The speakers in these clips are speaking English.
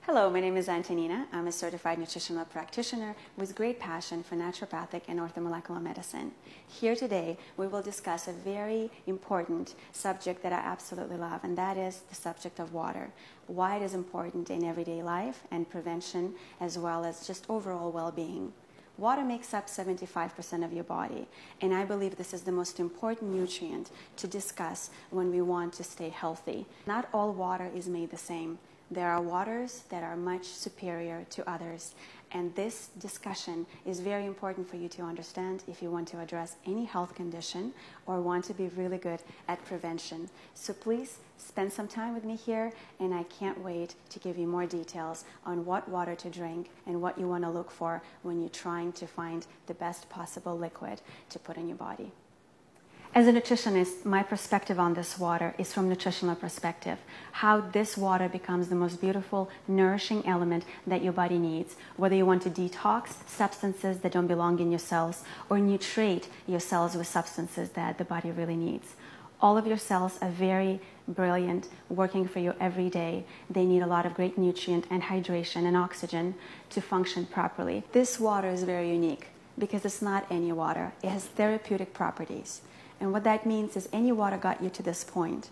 Hello, my name is Antonina. I'm a certified nutritional practitioner with great passion for naturopathic and orthomolecular medicine. Here today, we will discuss a very important subject that I absolutely love, and that is the subject of water. Why it is important in everyday life and prevention, as well as just overall well-being. Water makes up 75% of your body, and I believe this is the most important nutrient to discuss when we want to stay healthy. Not all water is made the same. There are waters that are much superior to others, and this discussion is very important for you to understand if you want to address any health condition or want to be really good at prevention. So please spend some time with me here, and I can't wait to give you more details on what water to drink and what you want to look for when you're trying to find the best possible liquid to put in your body. As a nutritionist, my perspective on this water is from nutritional perspective, how this water becomes the most beautiful, nourishing element that your body needs, whether you want to detox substances that don't belong in your cells or nutrate your cells with substances that the body really needs. All of your cells are very brilliant, working for you every day. They need a lot of great nutrient and hydration and oxygen to function properly. This water is very unique because it's not any water. It has therapeutic properties. And what that means is any water got you to this point,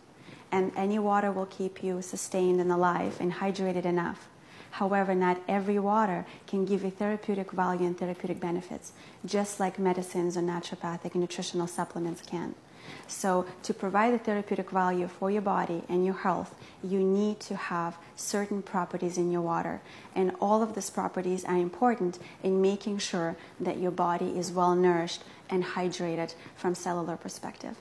and any water will keep you sustained and alive and hydrated enough. However, not every water can give you therapeutic value and therapeutic benefits, just like medicines or naturopathic and nutritional supplements can. So to provide the therapeutic value for your body and your health, you need to have certain properties in your water. And all of these properties are important in making sure that your body is well nourished and hydrated from cellular perspective.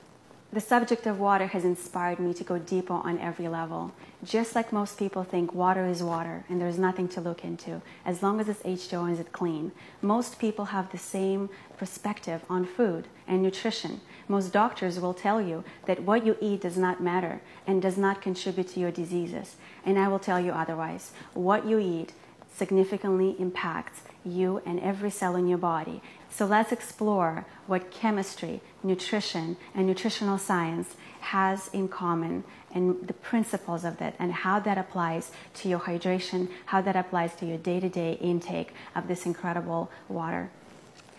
The subject of water has inspired me to go deeper on every level. Just like most people think water is water and there's nothing to look into, as long as it's H2O and it's clean. Most people have the same perspective on food and nutrition. Most doctors will tell you that what you eat does not matter and does not contribute to your diseases. And I will tell you otherwise. What you eat significantly impacts you and every cell in your body. So let's explore what chemistry, nutrition, and nutritional science has in common and the principles of that and how that applies to your hydration, how that applies to your day-to-day intake of this incredible water.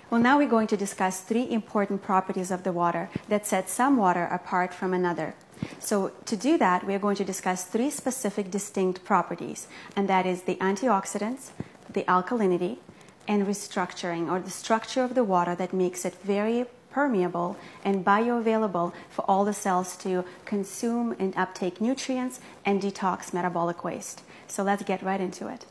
Well, now we're going to discuss three important properties of the water that set some water apart from another. So to do that, we're going to discuss three specific distinct properties, and that is the antioxidants, the alkalinity, and restructuring, or the structure of the water that makes it very permeable and bioavailable for all the cells to consume and uptake nutrients and detox metabolic waste. So let's get right into it.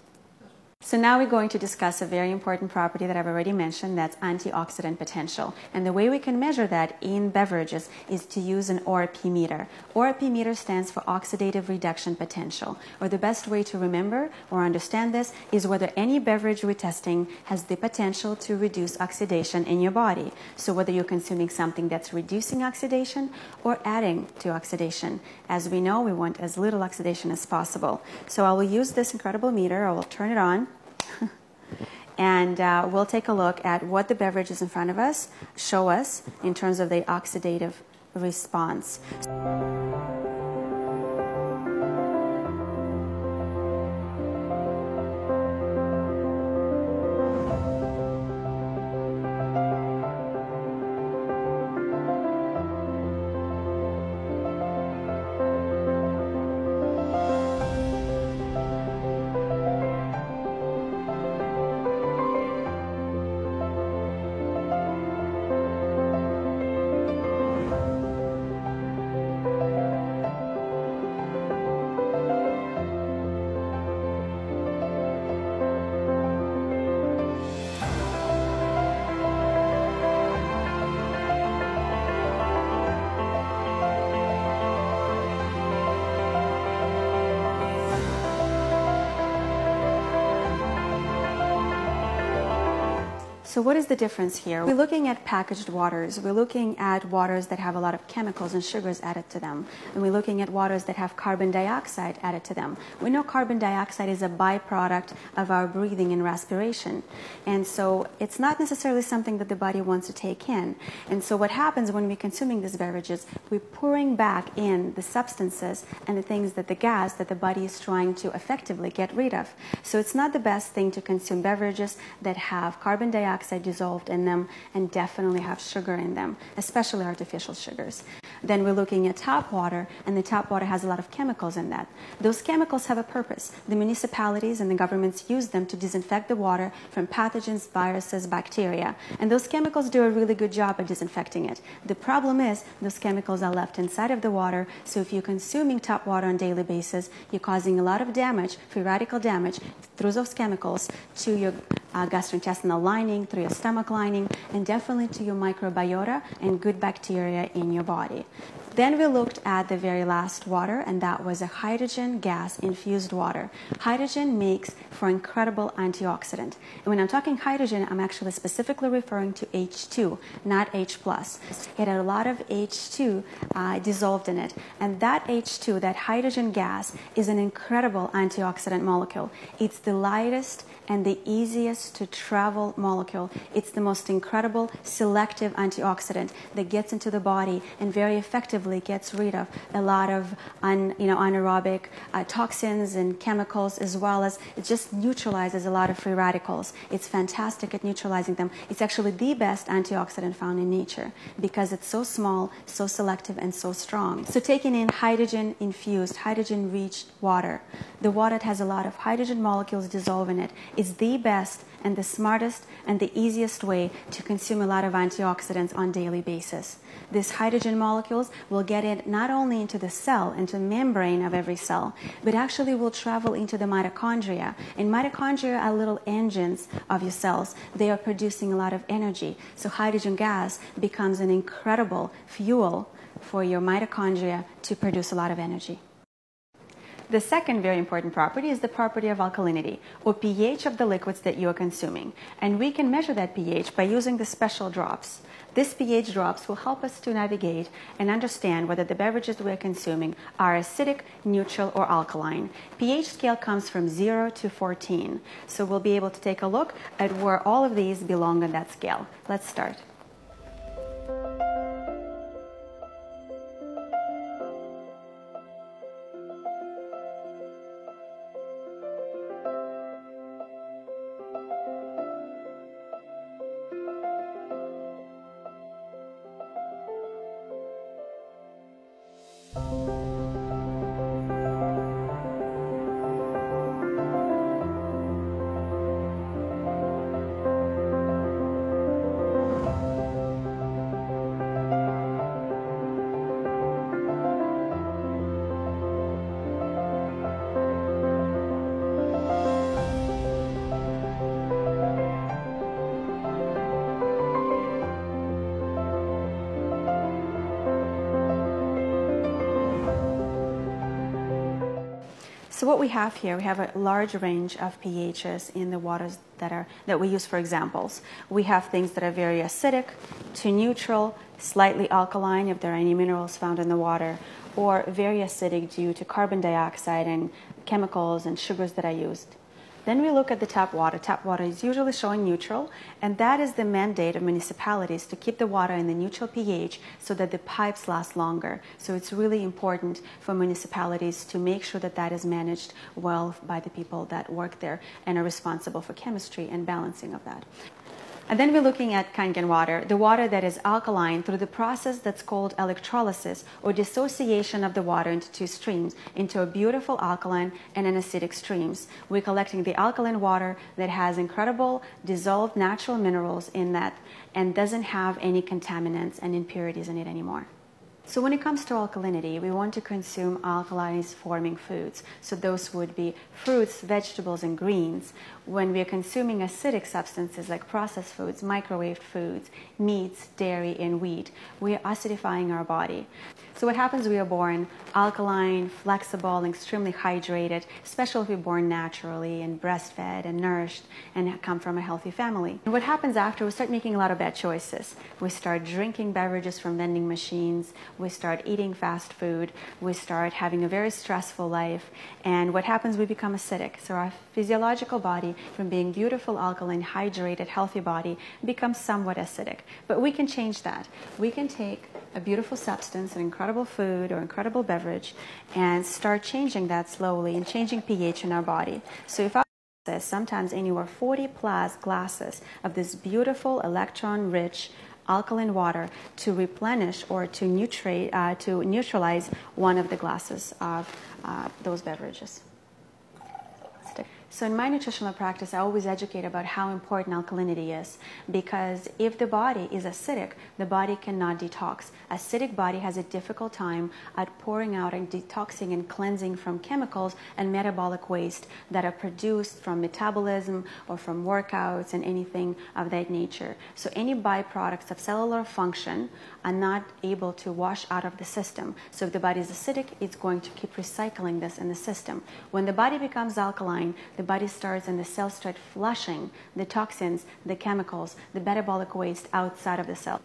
So now we're going to discuss a very important property that I've already mentioned, that's antioxidant potential. And the way we can measure that in beverages is to use an ORP meter. ORP meter stands for oxidative reduction potential. Or the best way to remember or understand this is whether any beverage we're testing has the potential to reduce oxidation in your body. So whether you're consuming something that's reducing oxidation or adding to oxidation. As we know, we want as little oxidation as possible. So I will use this incredible meter. I will turn it on. And we'll take a look at what the beverages in front of us show us in terms of the oxidative response. So what is the difference here? We're looking at packaged waters. We're looking at waters that have a lot of chemicals and sugars added to them. And we're looking at waters that have carbon dioxide added to them. We know carbon dioxide is a byproduct of our breathing and respiration. And so it's not necessarily something that the body wants to take in. And so what happens when we're consuming these beverages, we're pouring back in the substances and the things that the gas that the body is trying to effectively get rid of. So it's not the best thing to consume beverages that have carbon dioxide dissolved in them and definitely have sugar in them, especially artificial sugars. Then we're looking at tap water, and the tap water has a lot of chemicals in that. Those chemicals have a purpose. The municipalities and the governments use them to disinfect the water from pathogens, viruses, bacteria. And those chemicals do a really good job at disinfecting it. The problem is those chemicals are left inside of the water, so if you're consuming tap water on a daily basis, you're causing a lot of damage, free radical damage, through those chemicals to your gastrointestinal lining, through your stomach lining, and definitely to your microbiota and good bacteria in your body. Then we looked at the very last water, and that was a hydrogen gas infused water. Hydrogen makes for incredible antioxidant. And when I'm talking hydrogen, I'm actually specifically referring to H2, not H+. It had a lot of H2 dissolved in it. And that H2, that hydrogen gas, is an incredible antioxidant molecule. It's the lightest and the easiest to travel molecule. It's the most incredible selective antioxidant that gets into the body and very effectively gets rid of a lot of anaerobic toxins and chemicals, as well as it just neutralizes a lot of free radicals. It's fantastic at neutralizing them. It's actually the best antioxidant found in nature because it's so small, so selective, and so strong. So taking in hydrogen infused, hydrogen rich water, the water that has a lot of hydrogen molecules dissolved in it, is the best and the smartest and the easiest way to consume a lot of antioxidants on a daily basis. These hydrogen molecules will get in not only into the cell, into the membrane of every cell, but actually will travel into the mitochondria. And mitochondria are little engines of your cells. They are producing a lot of energy. So hydrogen gas becomes an incredible fuel for your mitochondria to produce a lot of energy. The second very important property is the property of alkalinity, or pH of the liquids that you are consuming. And we can measure that pH by using the special drops. These pH drops will help us to navigate and understand whether the beverages we are consuming are acidic, neutral, or alkaline. pH scale comes from 0 to 14. So we'll be able to take a look at where all of these belong on that scale. Let's start. So what we have here, we have a large range of pHs in the waters that we use for examples. We have things that are very acidic to neutral, slightly alkaline if there are any minerals found in the water, or very acidic due to carbon dioxide and chemicals and sugars that are used. Then we look at the tap water. Tap water is usually showing neutral, and that is the mandate of municipalities to keep the water in the neutral pH so that the pipes last longer. So it's really important for municipalities to make sure that that is managed well by the people that work there and are responsible for chemistry and balancing of that. And then we're looking at Kangen water, the water that is alkaline through the process that's called electrolysis, or dissociation of the water into two streams, into a beautiful alkaline and an acidic streams. We're collecting the alkaline water that has incredible dissolved natural minerals in that and doesn't have any contaminants and impurities in it anymore. So when it comes to alkalinity, we want to consume alkalized-forming foods. So those would be fruits, vegetables, and greens. When we are consuming acidic substances like processed foods, microwaved foods, meats, dairy, and wheat, we are acidifying our body. So what happens, we are born alkaline, flexible, and extremely hydrated, especially if we're born naturally and breastfed and nourished and come from a healthy family. And what happens after, we start making a lot of bad choices. We start drinking beverages from vending machines, we start eating fast food, we start having a very stressful life, and what happens, we become acidic. So our physiological body, from being beautiful, alkaline, hydrated, healthy body, becomes somewhat acidic. But we can change that. We can take a beautiful substance, an incredible food or incredible beverage, and start changing that slowly and changing pH in our body. So if I sometimes anywhere 40 plus glasses of this beautiful electron-rich alkaline water to replenish or to neutralize one of the glasses of those beverages. So in my nutritional practice, I always educate about how important alkalinity is, because if the body is acidic, the body cannot detox. Acidic body has a difficult time at pouring out and detoxing and cleansing from chemicals and metabolic waste that are produced from metabolism or from workouts and anything of that nature. So any byproducts of cellular function are not able to wash out of the system. So if the body is acidic, it's going to keep recycling this in the system. When the body becomes alkaline, the body starts and the cells start flushing the toxins, the chemicals, the metabolic waste outside of the cell.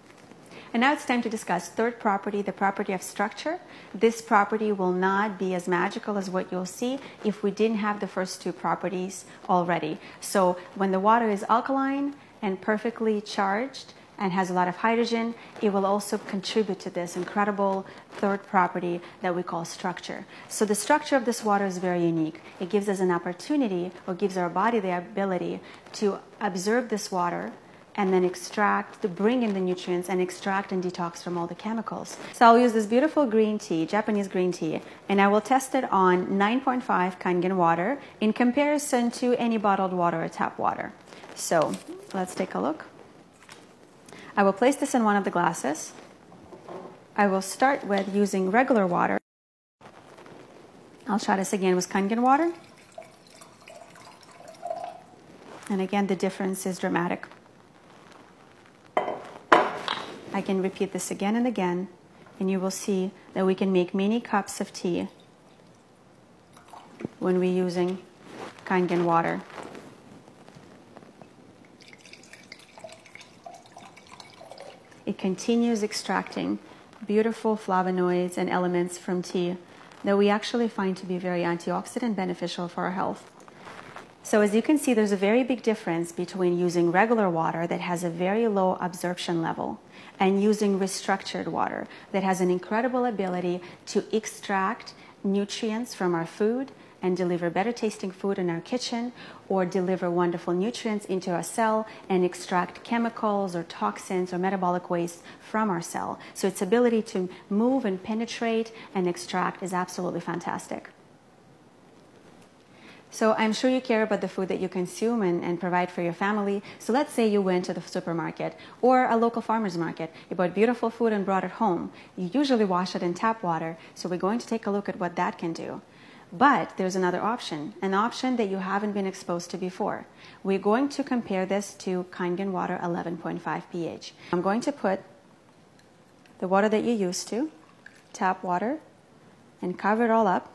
And now it's time to discuss third property, the property of structure. This property will not be as magical as what you'll see if we didn't have the first two properties already. So when the water is alkaline and perfectly charged and has a lot of hydrogen, it will also contribute to this incredible third property that we call structure. So the structure of this water is very unique. It gives us an opportunity, or gives our body the ability to absorb this water and then extract, to bring in the nutrients and extract and detox from all the chemicals. So I'll use this beautiful green tea, Japanese green tea, and I will test it on 9.5 kangen water in comparison to any bottled water or tap water. So let's take a look. I will place this in one of the glasses. I will start with using regular water. I'll try this again with kangen water. And again, the difference is dramatic. I can repeat this again and again, and you will see that we can make many cups of tea when we're using kangen water. It continues extracting beautiful flavonoids and elements from tea that we actually find to be very antioxidant beneficial for our health. So as you can see, there's a very big difference between using regular water that has a very low absorption level and using restructured water that has an incredible ability to extract nutrients from our food and deliver better tasting food in our kitchen, or deliver wonderful nutrients into our cell and extract chemicals or toxins or metabolic waste from our cell. So its ability to move and penetrate and extract is absolutely fantastic. So I'm sure you care about the food that you consume and provide for your family. So let's say you went to the supermarket or a local farmer's market. You bought beautiful food and brought it home. You usually wash it in tap water. So we're going to take a look at what that can do. But there's another option, an option that you haven't been exposed to before. We're going to compare this to kangen water 11.5 pH. I'm going to put the water that you're used to, tap water, and cover it all up.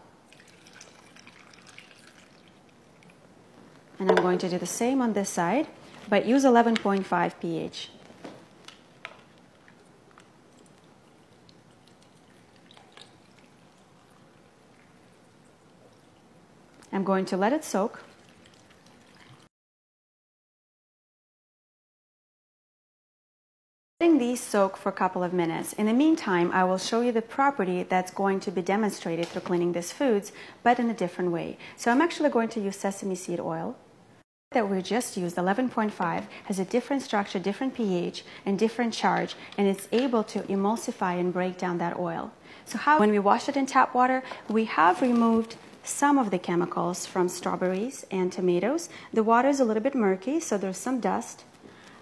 And I'm going to do the same on this side, but use 11.5 pH. I'm going to let it soak. Letting these soak for a couple of minutes. In the meantime, I will show you the property that's going to be demonstrated through cleaning these foods, but in a different way. So I'm actually going to use sesame seed oil that we just used, 11.5, has a different structure, different pH, and different charge, and it's able to emulsify and break down that oil. So when we wash it in tap water, we have removed some of the chemicals from strawberries and tomatoes. The water is a little bit murky, so there's some dust.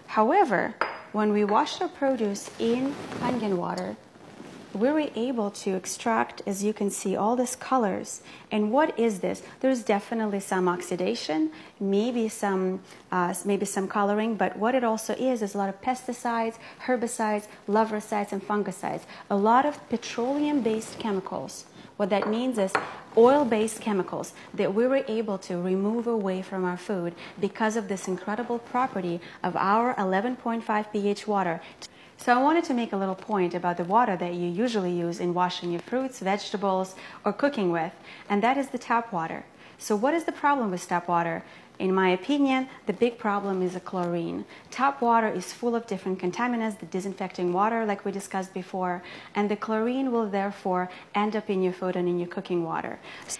However, when we wash our produce in kangen water, we were able to extract, as you can see, all these colors. And what is this? There's definitely some oxidation, maybe some coloring, but what it also is a lot of pesticides, herbicides, larvicides, and fungicides. A lot of petroleum-based chemicals. What that means is oil-based chemicals that we were able to remove away from our food because of this incredible property of our 11.5 pH water. So I wanted to make a little point about the water that you usually use in washing your fruits, vegetables, or cooking with, and that is the tap water. So what is the problem with tap water? In my opinion, the big problem is the chlorine. Tap water is full of different contaminants, the disinfecting water like we discussed before, and the chlorine will therefore end up in your food and in your cooking water.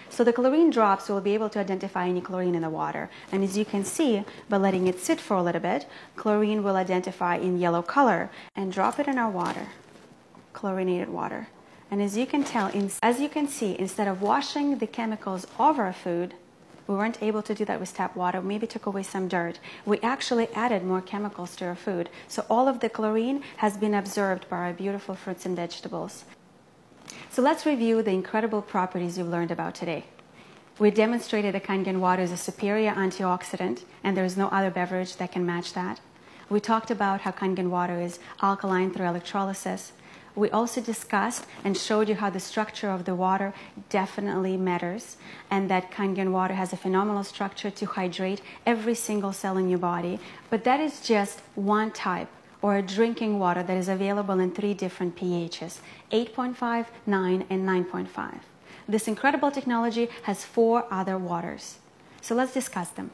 So the chlorine drops will be able to identify any chlorine in the water. And as you can see, by letting it sit for a little bit, chlorine will identify in yellow color and drop it in our water, chlorinated water. And as you can see, instead of washing the chemicals off our food, we weren't able to do that with tap water. Maybe took away some dirt. We actually added more chemicals to our food. So all of the chlorine has been absorbed by our beautiful fruits and vegetables. So let's review the incredible properties you've learned about today. We demonstrated that Kangen water is a superior antioxidant, and there is no other beverage that can match that. We talked about how Kangen water is alkaline through electrolysis. We also discussed and showed you how the structure of the water definitely matters, and that Kangen water has a phenomenal structure to hydrate every single cell in your body. But that is just one type, or a drinking water that is available in 3 different pHs, 8.5, 9, and 9.5. This incredible technology has 4 other waters. So let's discuss them.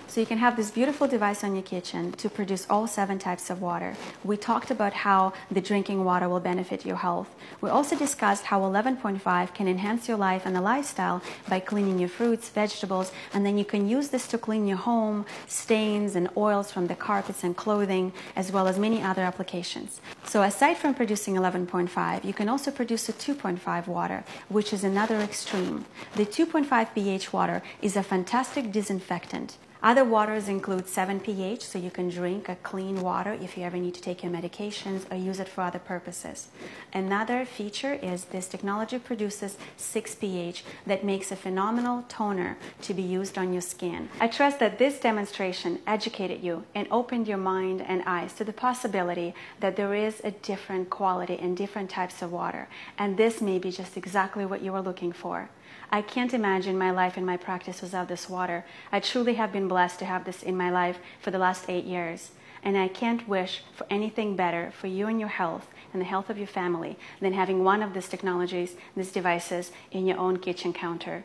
So you can have this beautiful device on your kitchen to produce all 7 types of water. We talked about how the drinking water will benefit your health. We also discussed how 11.5 can enhance your life and the lifestyle by cleaning your fruits, vegetables, and then you can use this to clean your home, stains and oils from the carpets and clothing, as well as many other applications. So aside from producing 11.5, you can also produce a 2.5 water, which is another extreme. The 2.5 pH water is a fantastic disinfectant. Other waters include 7 pH, so you can drink a clean water if you ever need to take your medications or use it for other purposes. Another feature is this technology produces 6 pH that makes a phenomenal toner to be used on your skin. I trust that this demonstration educated you and opened your mind and eyes to the possibility that there is a different quality and different types of water, and this may be just exactly what you were looking for. I can't imagine my life and my practice without this water. I truly have been blessed to have this in my life for the last 8 years. And I can't wish for anything better for you and your health and the health of your family than having one of these technologies, these devices, in your own kitchen counter.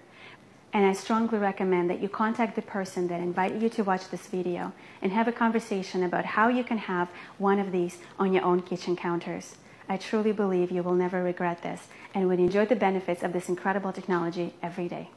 And I strongly recommend that you contact the person that invited you to watch this video and have a conversation about how you can have one of these on your own kitchen counters. I truly believe you will never regret this and would enjoy the benefits of this incredible technology every day.